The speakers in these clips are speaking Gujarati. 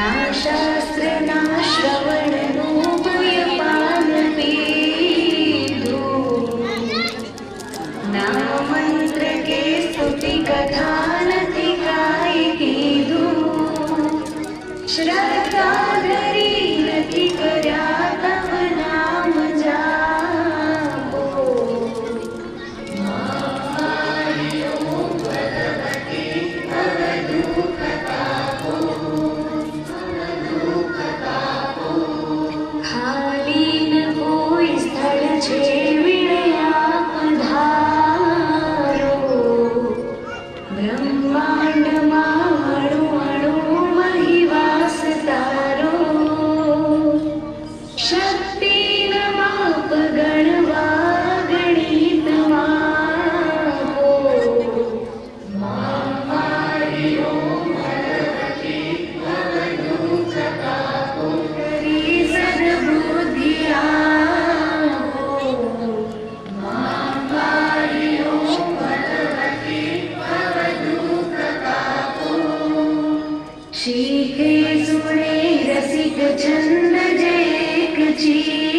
शास्त्र ना श्रवण भूय पान पीधु ना मंत्र के स्तुति कथा नथी काई कीधु श्रद्धा धरी नथी कर्या तव नाम जापो रसिक छंद जय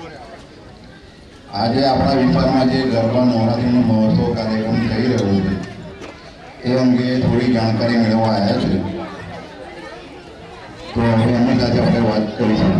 આજે આપણા વિસ્તારમાં જે ગરબા નવરાત્રિનો મહોત્સવ કાર્યક્રમ થઈ રહ્યો છે એ અંગે થોડી જાણકારી મેળવવા આવ્યા છે, તો હવે એમની સાથે આપણે વાત કરીશું.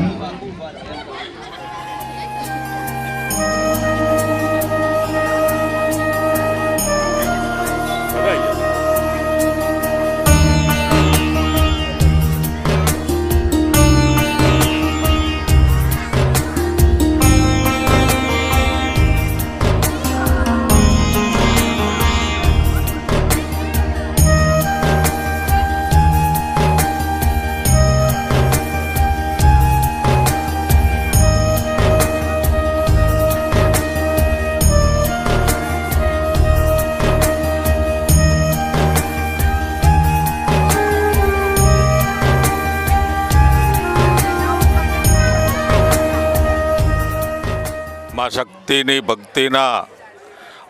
માં શક્તિની ભક્તિના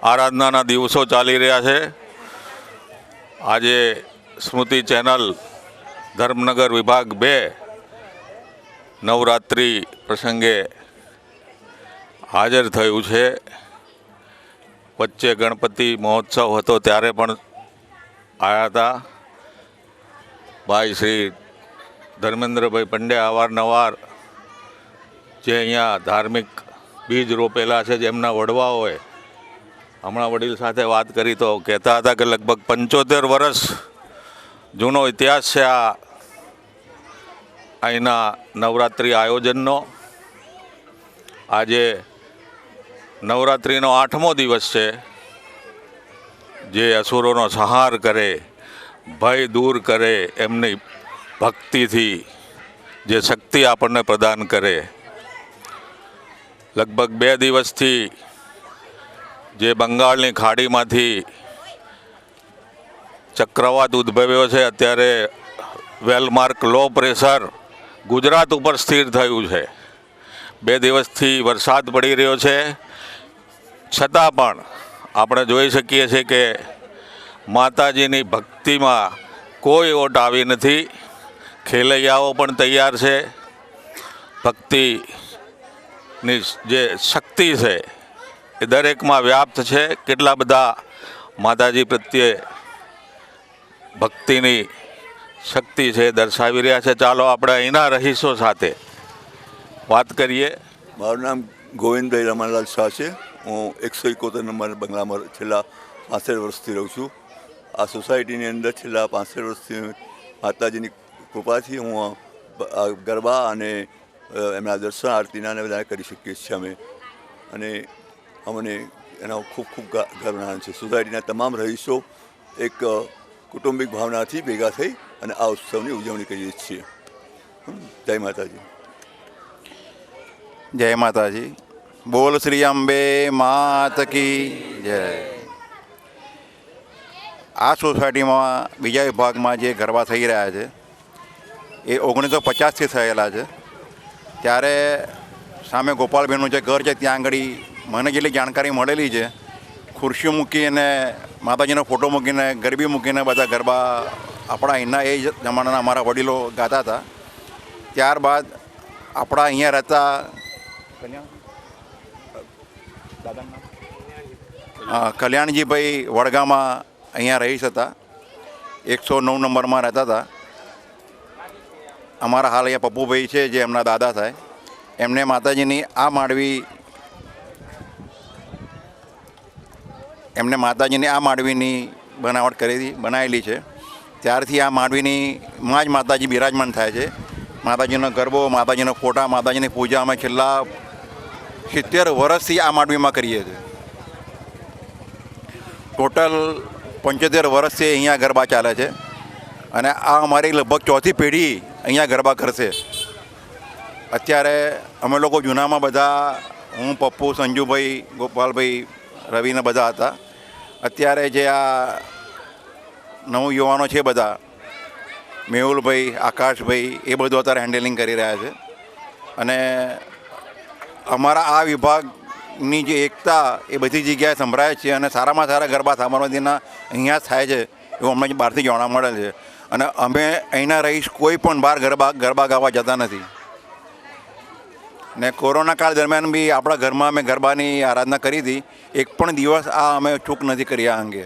આરાધનાના દિવસો ચાલી રહ્યા છે. આજે સ્મૃતિ ચેનલ ધર્મનગર વિભાગ 2 નવરાત્રિ પ્રસંગે હાજર થયું છે. વચ્ચે ગણપતિ મહોત્સવ હતો ત્યારે પણ આવ્યા હતા. ભાઈ શ્રી ધર્મેન્દ્રભાઈ પંડ્યા અવારનવાર જે અહીંયા ધાર્મિક બીજ રોપેલા છે, જેમના વડવાઓએ હમણાં વડીલ સાથે વાત કરી તો કહેતા હતા કે લગભગ 75 વર્ષ જૂનો ઇતિહાસ છે આ અહીંના નવરાત્રિ આયોજનનો. આજે નવરાત્રિનો 8મો દિવસ છે, જે અસુરોનો સંહાર કરે, ભય દૂર કરે, એમની ભક્તિથી જે શક્તિ આપણને પ્રદાન કરે. લગભગ 2 દિવસથી જે બંગાળની ખાડીમાંથી ચક્રવાત ઉદ્ભવ્યો છે, અત્યારે વેલમાર્ક લો પ્રેશર ગુજરાત ઉપર સ્થિર થયું છે. 2 દિવસથી વરસાદ પડી રહ્યો છે, છતાં પણ આપણે જોઈ શકીએ છીએ કે માતાજીની ભક્તિમાં કોઈ ઓટ આવી નથી. ખેલૈયાઓ પણ તૈયાર છે. ભક્તિની જે શક્તિ છે એ દરેકમાં વ્યાપ્ત છે. કેટલા બધા માતાજી પ્રત્યે ભક્તિની શક્તિ છે દર્શાવી રહ્યા છે. ચાલો આપણે અહીંના રહીશો સાથે વાત કરીએ. મારું નામ ગોવિંદભાઈ રમણલાલ શાહ છે. હું 171 નંબર બંગલામાં છેલ્લા 65 વર્ષથી રહું છું. આ સોસાયટીની અંદર છેલ્લા 65 વર્ષથી માતાજીની કૃપાથી હું ગરબા અને એમના દર્શન આરતીના ને બધા કરી શકીએ છીએ અમે. અને અમને એનો ખૂબ ખૂબ ગર્વ આનંદ છે. સોસાયટીના તમામ રહીશો એક કુટુંબિક ભાવનાથી ભેગા થઈ અને આ ઉત્સવની ઉજવણી કરીએ છીએ. જય માતાજી. જય માતાજી. બોલ શ્રી અંબે માત કી જય. આ સોસાયટીમાં બીજા વિભાગમાં જે ગરબા થઈ રહ્યા છે એ 1950થી થયેલા છે. ત્યારે સામે ગોપાલભાઈનું જે ઘર છે ત્યાં આગળ મને જેટલી જાણકારી મળેલી છે, ખુરશીઓ મૂકીને માતાજીનો ફોટો મૂકીને ગરબી મૂકીને બધા ગરબા આપણા અહીંના એ જમાનાના અમારા વડીલો ગાતા હતા. ત્યારબાદ આપણા અહીંયા રહેતા કલ્યાણજીભાઈ વડગામાં અહીંયા રહીશ હતા, 109 નંબરમાં રહેતા હતા. અમારા હાલ અહીંયા પપ્પુભાઈ છે જે એમના દાદા થાય, એમને માતાજીની આ માંડવીની બનાવટ બનાવેલી છે. ત્યારથી આ માંડવીની માં જ માતાજી બિરાજમાન થાય છે. માતાજીનો ગરબો, માતાજીનો ફોટા, માતાજીની પૂજા અમે છેલ્લા 70 વર્ષથી આ માંડવીમાં કરીએ છીએ. ટોટલ 75 વર્ષથી અહીંયા ગરબા ચાલે છે અને આ અમારી લગભગ 4થી પેઢી અહીંયા ગરબા કરશે. અત્યારે અમે લોકો જૂનામાં બધા, હું, પપ્પુ, સંજુભાઈ, ગોપાલભાઈ, રવિને બધા હતા. અત્યારે જે આ નવ યુવાનો છે બધા, મેહુલભાઈ, આકાશભાઈ, એ બધું અત્યારે હેન્ડલિંગ કરી રહ્યા છે. અને અમારા આ વિભાગની જે એકતા એ બધી જગ્યાએ સંભળાય છે અને સારામાં સારા ગરબા સાબરમતીના અહીંયા જ થાય છે એવું અમને બહારથી જાણવા મળે છે. અને અમે અહીંના રહીશ કોઈ પણ બહાર ગરબા ગાવા જતા નથી. ને કોરોના કાળ દરમિયાન બી આપણા ઘરમાં અમે ગરબાની આરાધના કરી હતી. એક પણ દિવસ આ અમે ચૂક નથી કરી આ અંગે.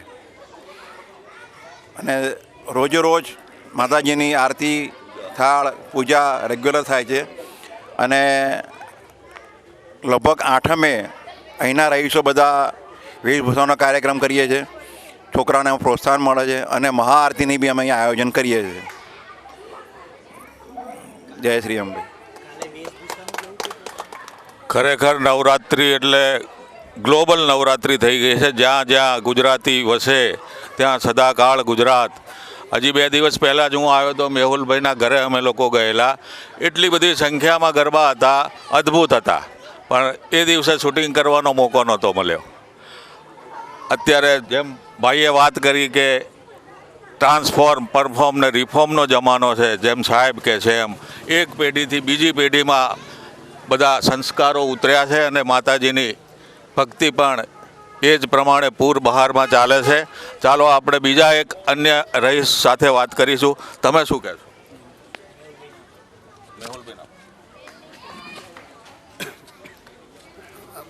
અને રોજે રોજ માતાજીની આરતી થાળ પૂજા રેગ્યુલર થાય છે. અને લગભગ 8મે અહીંના રહીશો બધા વેશભૂષાનો કાર્યક્રમ કરીએ છીએ. છોકરાઓને પ્રોત્સાહન મળે છે અને મહાઆરતીની બી અમે અહીં આયોજન કરીએ છીએ. જય શ્રી અંબે. ખરેખર નવરાત્રિ એટલે ગ્લોબલ નવરાત્રિ થઈ ગઈ છે. જ્યાં જ્યાં ગુજરાતી વસે ત્યાં સદાકાળ ગુજરાત. હજી 2 દિવસ પહેલાં જ હું આવ્યો તો મેહુલભાઈના ઘરે અમે લોકો ગયેલા. એટલી બધી સંખ્યામાં ગરબા હતા, અદ્ભુત હતા, પણ એ દિવસે શૂટિંગ કરવાનો મોકો નહોતો મળ્યો. અત્યારે જેમ ભાઈએ વાત કરી કે ટ્રાન્સફોર્મ પરફોર્મ ને રિફોર્મનો જમાનો છે, જેમ સાહેબ કે છે એમ એક પેઢીથી બીજી પેઢીમાં બધા સંસ્કારો ઉતર્યા છે અને માતાજીની ભક્તિ પણ એ જ પ્રમાણે પૂર બહારમાં ચાલે છે. ચાલો આપણે બીજા એક અન્ય રહીશ સાથે વાત કરીશું. તમે શું કહેશો?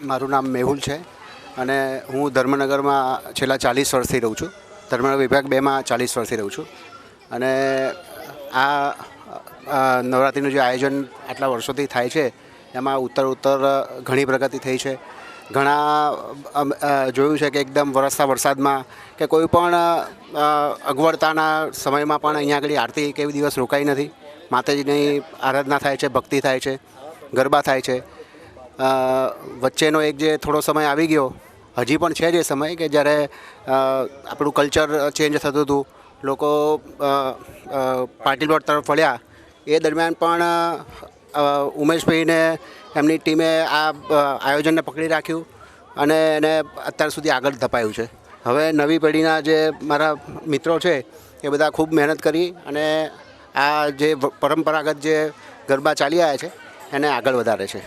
મારું નામ મેહુલ છે અને હું ધર્મનગરમાં છેલ્લા 40 વર્ષથી રહું છું. ધર્મનગર વિભાગ 2માં 40 વર્ષથી રહું છું. અને આ નવરાત્રિનું જે આયોજન આટલા વર્ષોથી થાય છે એમાં ઉત્તર ઘણી પ્રગતિ થઈ છે. ઘણા જોયું છે કે એકદમ વરસતા વરસાદમાં કે કોઈ પણ અગવડતાના સમયમાં પણ અહીંયા આગળ આરતી કેવી દિવસ રોકાઈ નથી. માતાજીની આરાધના થાય છે, ભક્તિ થાય છે, ગરબા થાય છે. વચ્ચેનો એક જે થોડો સમય આવી ગયો, હજી પણ છે જ એ સમય કે જ્યારે આપણું કલ્ચર ચેન્જ થતું હતું, લોકો પાર્ટી પ્લોટ તરફ વળ્યા. એ દરમિયાન પણ ઉમેશભાઈને એમની ટીમે આ આયોજનને પકડી રાખ્યું અને એને અત્યાર સુધી આગળ ધપાયું છે. હવે નવી પેઢીના જે મારા મિત્રો છે એ બધા ખૂબ મહેનત કરી અને આ જે પરંપરાગત જે ગરબા ચાલી આવ્યા છે એને આગળ વધારે છે.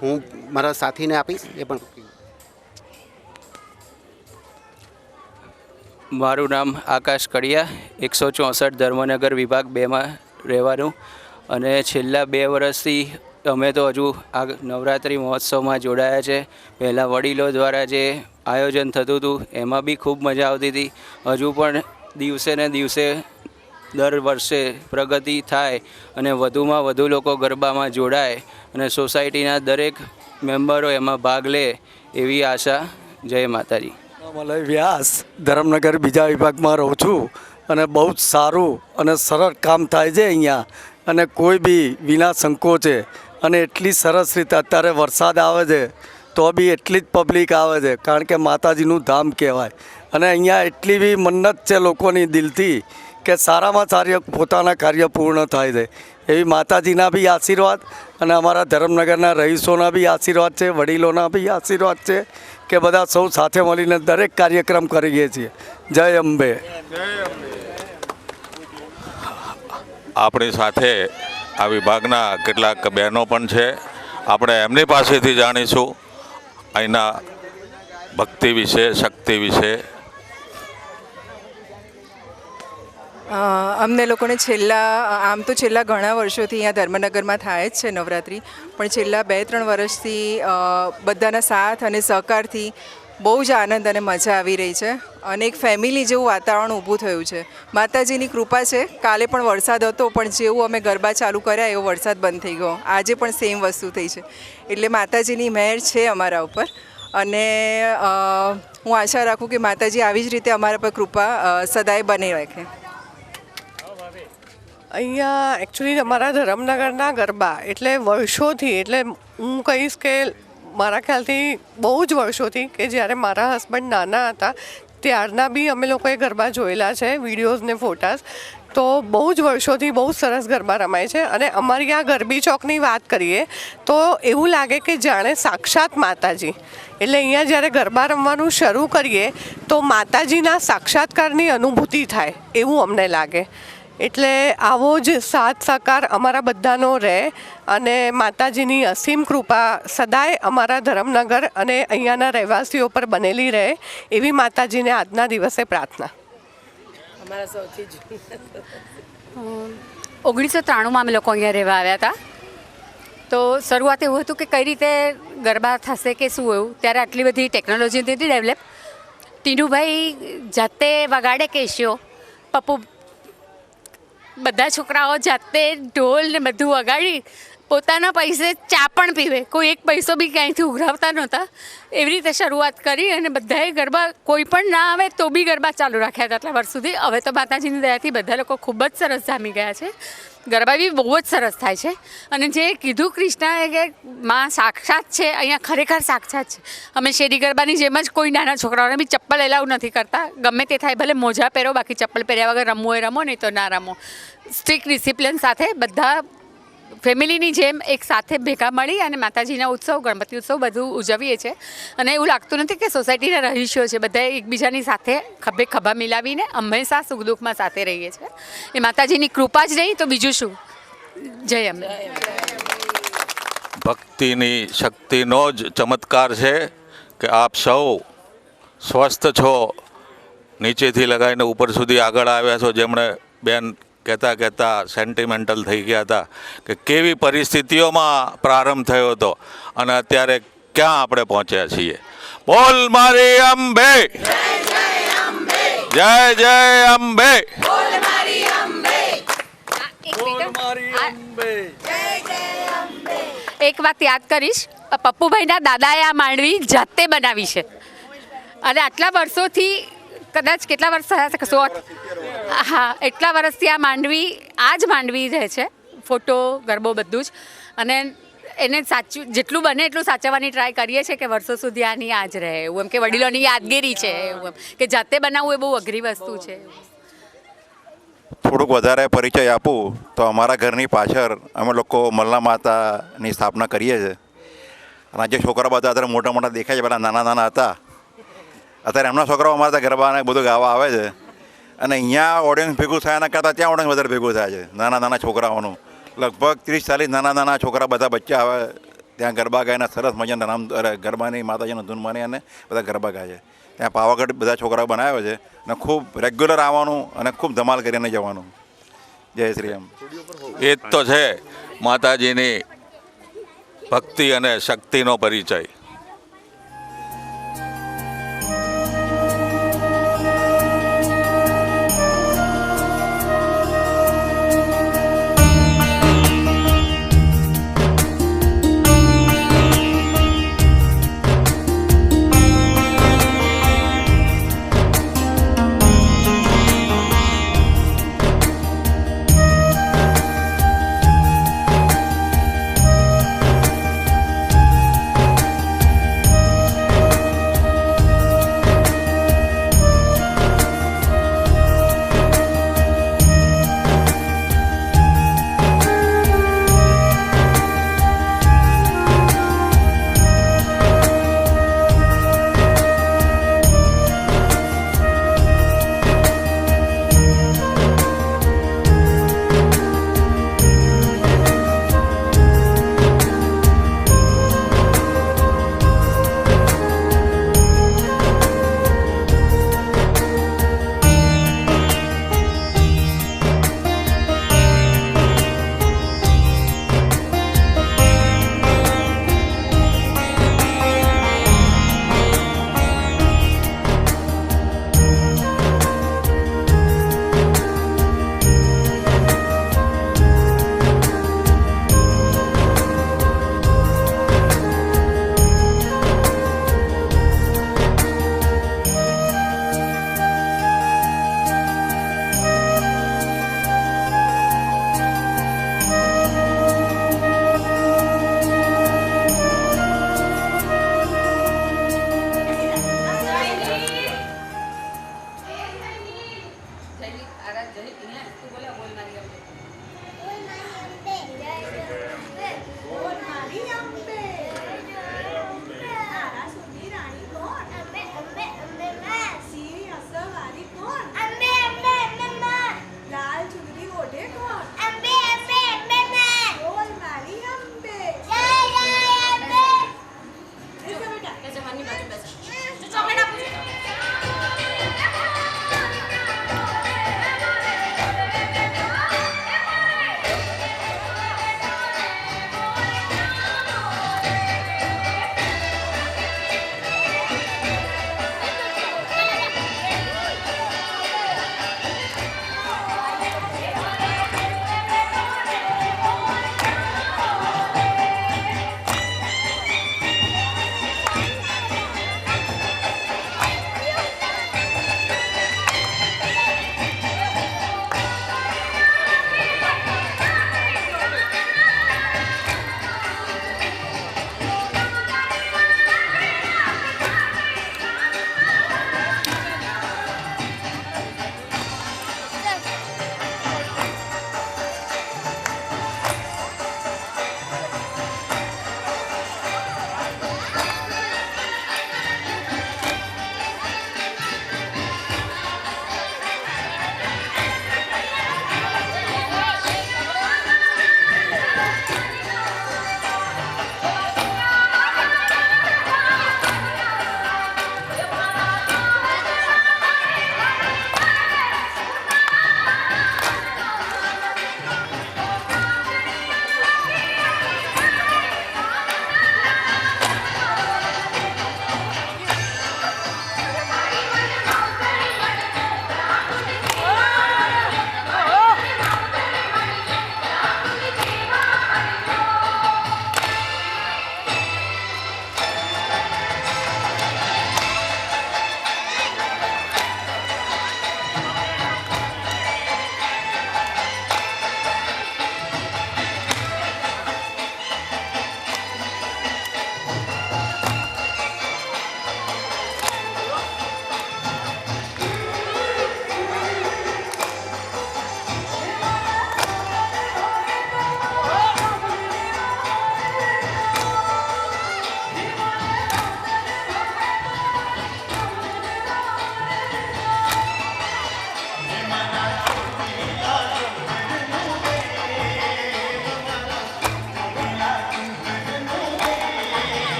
હું મારા સાથીને આપીશ એ પણ. મારું નામ આકાશ કડિયા, 164 ધર્મનગર વિભાગ 2માં રહેવાનું. અને છેલ્લા 2 વર્ષથી અમે તો હજુ આ નવરાત્રિ મહોત્સવમાં જોડાયા છે. પહેલાં વડીલો દ્વારા જે આયોજન થતું હતું એમાં બી ખૂબ મજા આવતી હતી. હજુ પણ દિવસે ને દિવસે દર વર્ષે પ્રગતિ થાય અને વધુમાં વધુ લોકો ગરબામાં જોડાય અને સોસાયટીના દરેક મેમ્બરો એમાં ભાગ લે એવી આશા. જય માતાજી. મલય વ્યાસ, ધર્મનગર બીજા વિભાગમાં રહું છું અને બહુ જ સારું અને સરળ કામ થાય છે અહીંયા. અને કોઈ બી વિના સંકોચે અને એટલી સરસ રીતે અત્યારે વરસાદ આવે છે તો બી એટલી જ પબ્લિક આવે છે, કારણ કે માતાજીનું ધામ કહેવાય. અને અહીંયા એટલી બી મન્નત છે લોકોની દિલથી કે સારામાં સારી પોતાના કાર્ય પૂર્ણ થાય છે. એવી માતાજીના બી આશીર્વાદ અને અમારા ધર્મનગરના રહીશોના બી આશીર્વાદ છે, વડીલોના બી આશીર્વાદ છે કે બધા સૌ સાથે મળીને દરેક કાર્યક્રમ કરીએ છીએ. જય અંબે. આપણી સાથે આ વિભાગના કેટલાક બહેનો પણ છે. આપણે એમની પાસેથી જાણીશું અહીંના ભક્તિ વિશે, શક્તિ વિશે. અમને લોકોને આમ તો છેલ્લા ઘણા વર્ષોથી અહીંયા ધર્મનગરમાં થાય જ છે નવરાત્રિ, પણ છેલ્લા 2-3 વર્ષથી બધાના સાથ અને સહકારથી બહુ જ આનંદ અને મજા આવી રહી છે અને એક ફેમિલી જેવું વાતાવરણ ઊભું થયું છે. માતાજીની કૃપા છે. કાલે પણ વરસાદ હતો, પણ જેવું અમે ગરબા ચાલુ કર્યા એવો વરસાદ બંધ થઈ ગયો. આજે પણ સેમ વસ્તુ થઈ છે. એટલે માતાજીની મહેર છે અમારા ઉપર અને હું આશા રાખું કે માતાજી આવી જ રીતે અમારા પર કૃપા સદાય બની રાખે. અહીંયા એકચ્યુઅલી અમારા ધરમનગરના ગરબા એટલે વર્ષોથી, એટલે હું કહીશ કે મારા ખ્યાલથી બહુ જ વર્ષોથી, કે જ્યારે મારા હસબન્ડ નાના હતા ત્યારના બી અમે લોકોએ ગરબા જોયેલા છે, વિડીયોઝ ને ફોટાસ. તો બહુ જ વર્ષોથી બહુ સરસ ગરબા રમાય છે. અને અમારી આ ગરબી ચોકની વાત કરીએ તો એવું લાગે કે જાણે સાક્ષાત માતાજી. એટલે અહીંયા જ્યારે ગરબા રમવાનું શરૂ કરીએ તો માતાજીના સાક્ષાત્કારની અનુભૂતિ થાય એવું અમને લાગે. એટલે આવો જ સાથ સહકાર અમારા બધાનો રહે અને માતાજીની અસીમ કૃપા સદાય અમારા ધરમનગર અને અહીંયાના રહેવાસીઓ પર બનેલી રહે એવી માતાજીને આજના દિવસે પ્રાર્થના. અમારા સૌથી 1993માં અમે લોકો અહીંયા રહેવા આવ્યા હતા. તો શરૂઆત એવું હતું કે કઈ રીતે ગરબા થશે કે શું એવું, ત્યારે આટલી બધી ટેકનોલોજી નથી ડેવલપ. ટીનુભાઈ જાતે વગાડે કેશિયો, પપ્પુ બધા છોકરાઓ જાતે ઢોલ ને બધું વગાડી પોતાના પૈસે ચા પણ પીવે, કોઈ એક પૈસો બી ક્યાંયથી ઉઘરાવતા નહોતા. એવી રીતે શરૂઆત કરી અને બધાએ ગરબા કોઈ પણ ના આવે તો બી ગરબા ચાલુ રાખ્યા હતા આટલા વર્ષ સુધી. હવે તો માતાજીની દયાથી બધા લોકો ખૂબ જ સરસ જામી ગયા છે. ગરબા બી બહુ જ સરસ થાય છે. અને જે કીધું કૃષ્ણાએ કે માં સાક્ષાત છે, અહીંયા ખરેખર સાક્ષાત છે. અમે શેરી ગરબાની જેમ જ કોઈ નાના છોકરાઓને બી ચપ્પલ એલાઉ નથી કરતા. ગમે તે થાય ભલે મોજા પહેરો, બાકી ચપ્પલ પહેર્યા વગર રમવું હોય રમો, નહીં તો ના રમો. સ્ટ્રિક્ટ ડિસિપ્લિન સાથે બધા ફેમિલીની જેમ એક સાથે ભેગા મળી અને માતાજીના ઉત્સવ, ગણપતિ ઉત્સવ બધું ઉજવીએ છીએ. અને એવું લાગતું નથી કે સોસાયટીના રહીશો છે, બધા એકબીજાની સાથે ખભે ખભા મિલાવીને હંમેશા સુખ દુઃખમાં સાથે રહીએ છીએ. એ માતાજીની કૃપા જ નહીં તો બીજું શું. જય અંબે. ભક્તિની શક્તિનો જ ચમત્કાર છે કે આપ સૌ સ્વસ્થ છો, નીચેથી લગાવીને ઉપર સુધી આગળ આવ્યા છો. જેમણે બેન કહેતા સેન્ટિમેન્ટલ થઈ ગયા હતા કે કેવી પરિસ્થિતિઓમાં પ્રારંભ થયો હતો અને અત્યારે ક્યાં આપણે પહોંચ્યા છીએ. બોલ મારી અંબે, જય જય અંબે. એક વાત યાદ કરીશ, પપ્પુભાઈના દાદાએ આ માંડવી જાતે બનાવી છે અને આટલા વર્ષોથી, કદાચ કેટલા વર્ષ થયા છે, 100, હા, એટલા વર્ષથી આ માંડવી, આ જ માંડવી રહે છે. ફોટો, ગરબો બધું જ. અને એને સાચું જેટલું બને એટલું સાચવવાની ટ્રાય કરીએ છીએ કે વર્ષો સુધી આની આ જ રહે. એવું એમ કે વડીલોની યાદગીરી છે, એવું એમ કે જાતે બનાવવું એ બહુ અઘરી વસ્તુ છે. થોડુંક વધારે પરિચય આપું તો અમારા ઘરની પાછળ અમે લોકો મલ્લા માતાની સ્થાપના કરીએ છીએ. અને જે છોકરા બધા અત્યારે મોટા મોટા દેખાય છે, બધા નાના નાના હતા, અત્યારે એમના છોકરાઓ અમારા ગરબાને બધું ગાવા આવે છે. અને અહીંયા ઓડિયન્સ ભેગું થયાના કરતાં ત્યાં ઓડિયન્સ વધારે ભેગું થાય છે. નાના નાના છોકરાઓનું લગભગ 30-40 નાના નાના છોકરા બધા બચ્ચા આવે ત્યાં ગરબા ગાઈને સરસ મજાના રામ ગરબાની માતાજીના ધૂન માની અને બધા ગરબા ગાય છે. ત્યાં પાવાગઢ બધા છોકરાઓ બનાવ્યો છે અને ખૂબ રેગ્યુલર આવવાનું અને ખૂબ ધમાલ કરીને જવાનું. જય શ્રી રામ. એ જ તો છે માતાજીની ભક્તિ અને શક્તિનો પરિચય.